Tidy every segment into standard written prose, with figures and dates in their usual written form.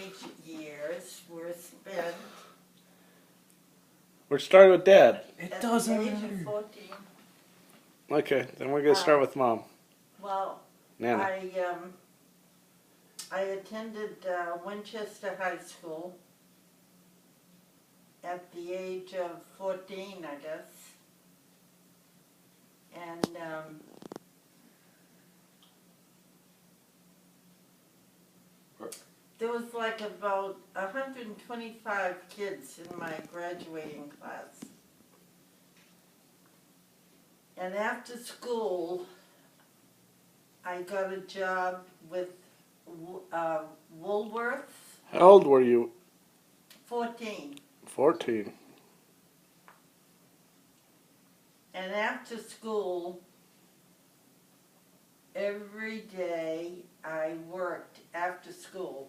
teenage years were spent We're starting with Dad. at the age of 14. Okay, then we're gonna start with Mom. Well, Nana. I attended Winchester High School at the age of 14, I guess. And there was like about 125 kids in my graduating class. And after school, I got a job with Woolworths. How old were you? 14. 14. And after school, every day I worked after school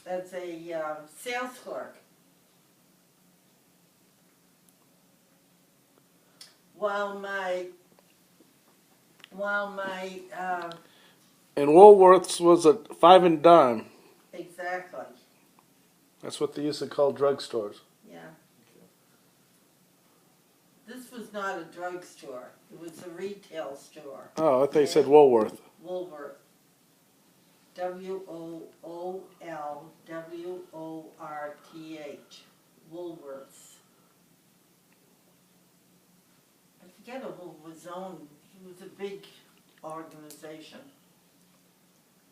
as a sales clerk. While my And Woolworths was a 5 and dime. exactly, That's what they used to call drugstores. yeah. This was not a drugstore. It was a retail store. Oh, I thought you said Woolworth. Woolworth. Woolworth. Woolworths. I forget who was owned. It was a big organization.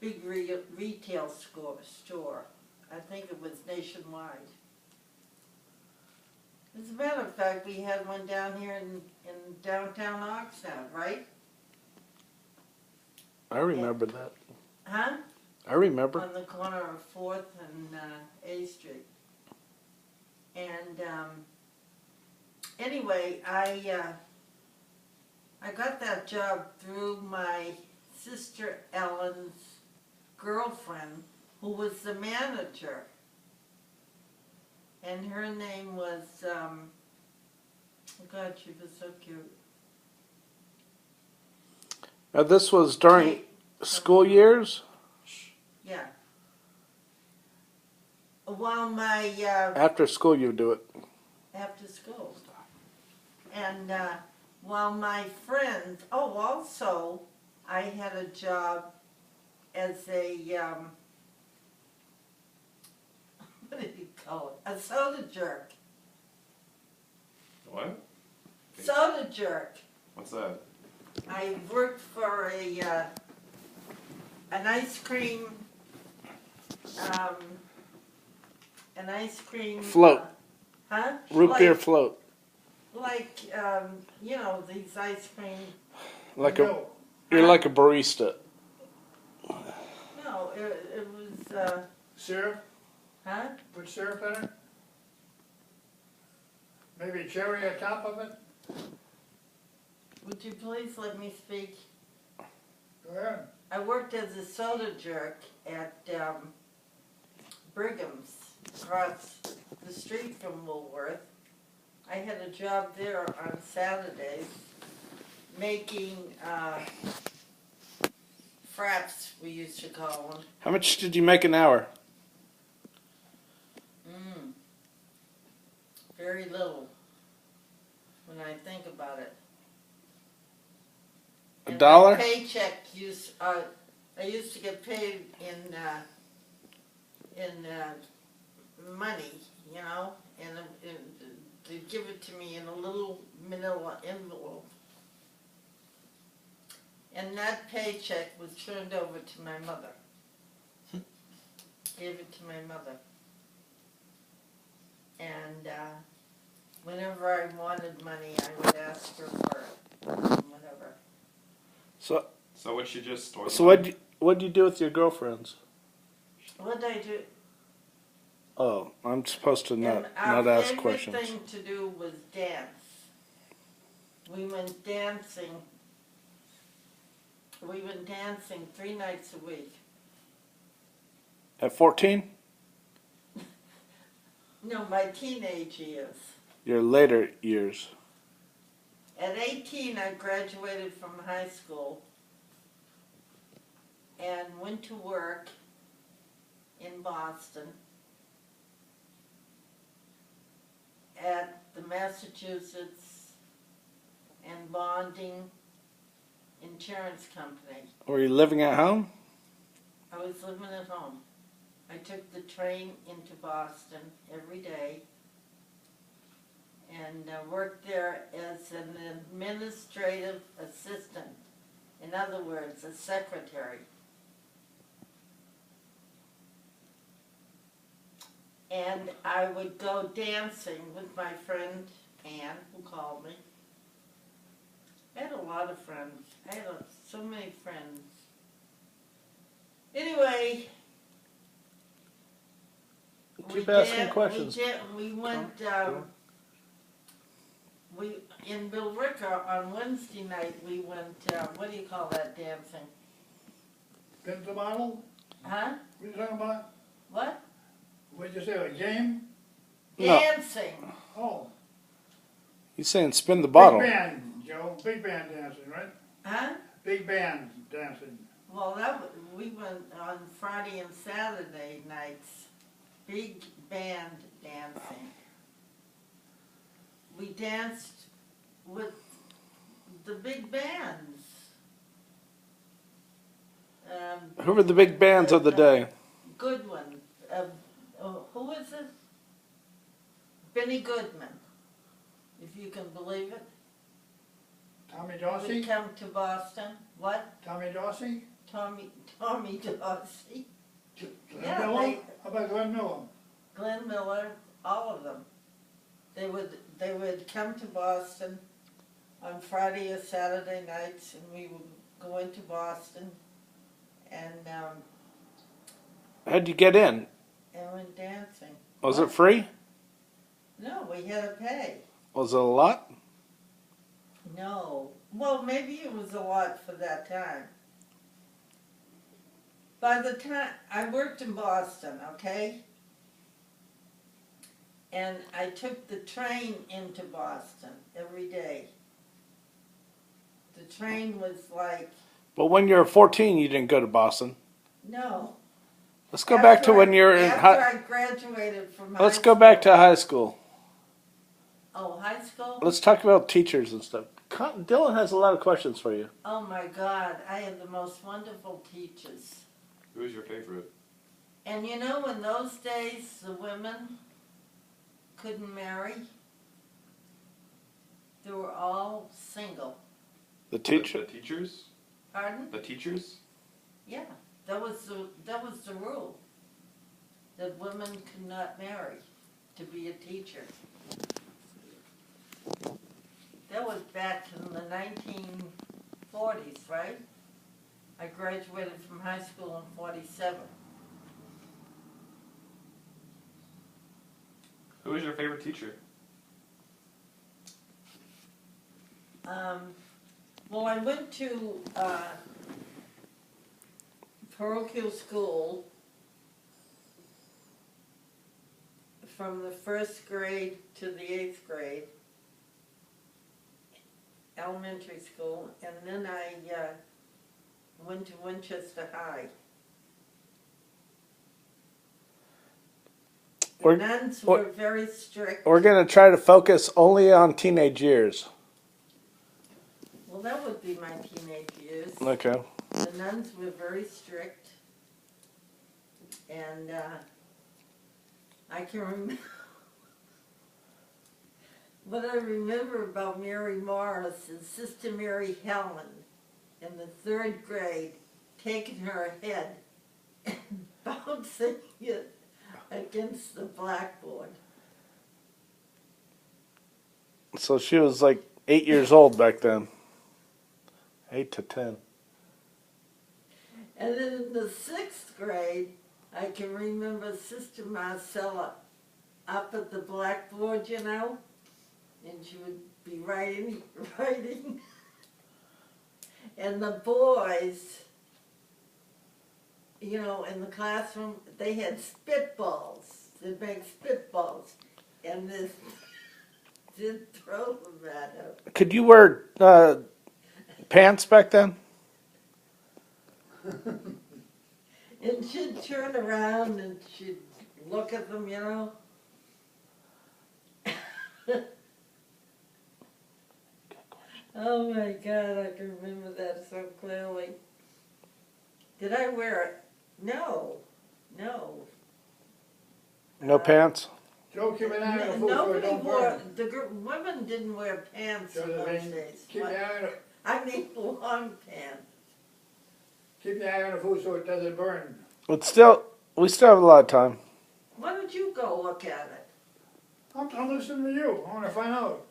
Big retail store. I think it was nationwide. As a matter of fact, we had one down here in downtown Oxnard, right? I remember that. Huh? I remember. On the corner of 4th and A Street. And anyway, I got that job through my sister Ellen's girlfriend, who was the manager. And her name was, oh God, she was so cute. Now this was during school years? Yeah. While my, After school you do it. after school. And while my friends, oh, also, I had a job as a, what do you call it? A soda jerk. What? Soda jerk. What's that? I worked for an ice cream Float. Huh? Root beer float. Like you know, these ice cream. Like you're like a barista. No, it was Syrup? huh? Put syrup in it? Maybe cherry on top of it? Would you please let me speak? Go ahead. I worked as a soda jerk at Brigham's, across the street from Woolworth. I had a job there on Saturdays, making fraps, we used to call them. How much did you make an hour? Very little, when I think about it. And $1? my paycheck I used to get paid in money, you know, and they give it to me in a little manila envelope. And that paycheck was turned over to my mother. Gave it to my mother. And whenever I wanted money, I would ask her for it, whatever. So So would you just store so what'd you do with your girlfriends? What did I do? Oh, I'm supposed to not And ask our questions. favorite thing to do was dance. We went dancing 3 nights a week. At 14? No, my teenage years. Your later years. At 18, I graduated from high school. and went to work in Boston at the Massachusetts and Bonding Insurance Company. Were you living at home? I was living at home. I took the train into Boston every day and worked there as an administrative assistant. In other words, a secretary. And I would go dancing with my friend Ann, who called me. I had a lot of friends. I had so many friends. Anyway, Keep asking questions. We went, in Billerica on Wednesday night, we went, what do you call that dancing? Been to the model? Huh? What are you talking about? What? What'd you say, a game? No. Dancing. Oh. He's saying spin the bottle. Big band, Joe. Big band dancing, right? Huh? Big band dancing. Well, we went on Friday and Saturday nights, big band dancing. We danced with the big bands. Who were the big bands of the day? Good one. Who is it? Benny Goodman, if you can believe it. Tommy Would Dorsey? come to Boston. What? Tommy Dorsey? Tommy Dorsey. Glenn Yeah, Miller? How about Glenn Miller? Glenn Miller, all of them. They would come to Boston on Friday or Saturday nights, and we would go into Boston and How'd you get in? went dancing. Was What? it free? No, we had to pay. Was it a lot? No. Well, maybe it was a lot for that time. By the time I worked in Boston, okay? And I took the train into Boston every day. The train was like, But when you were 14, you didn't go to Boston. no. Let's go back to when you were in After high. I graduated from high Let's school. go back to high school. Oh, high school? Let's talk about teachers and stuff. Dylan has a lot of questions for you. Oh my God, I had the most wonderful teachers. Who was your favorite? And you know, in those days, the women couldn't marry. They were all single. The teacher. The teachers? Pardon? The teachers? Yeah, that was the rule. That women could not marry to be a teacher. That was back in the 1940s, right? I graduated from high school in 47. Who was your favorite teacher? Well, I went to parochial school from the 1st grade to the 8th grade, elementary school, and then I went to Winchester High. The We're- nuns were very strict. We're going to try to focus only on teenage years. Well, that would be my teenage years. Okay. The nuns were very strict, and I can remember what I remember about Mary Morris is Sister Mary Helen in the 3rd grade taking her head and bouncing it against the blackboard. So she was like 8 years old back then. 8 to 10. And then in the 6th grade, I can remember Sister Marcella up at the blackboard, you know, and she would be writing. And the boys, you know, in the classroom, they had spitballs. They'd make spitballs. And this did throw them at her. Could you wear pants back then? And she'd turn around and she'd look at them, you know? Oh my God, I can remember that so clearly. Did I wear it? No, no. No pants. Joe, keep an eye on the food so it Nobody don't wore, burn. the women didn't wear pants in those Josephine, days. keep your What? eye on it. I mean long pants. Keep your eye on the food so it doesn't burn. But still, we still have a lot of time. Why don't you go look at it? I'm listening to you. I wanna find out.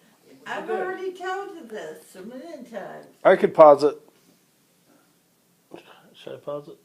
I've did. already told you this a million times. I could pause it. Should I pause it?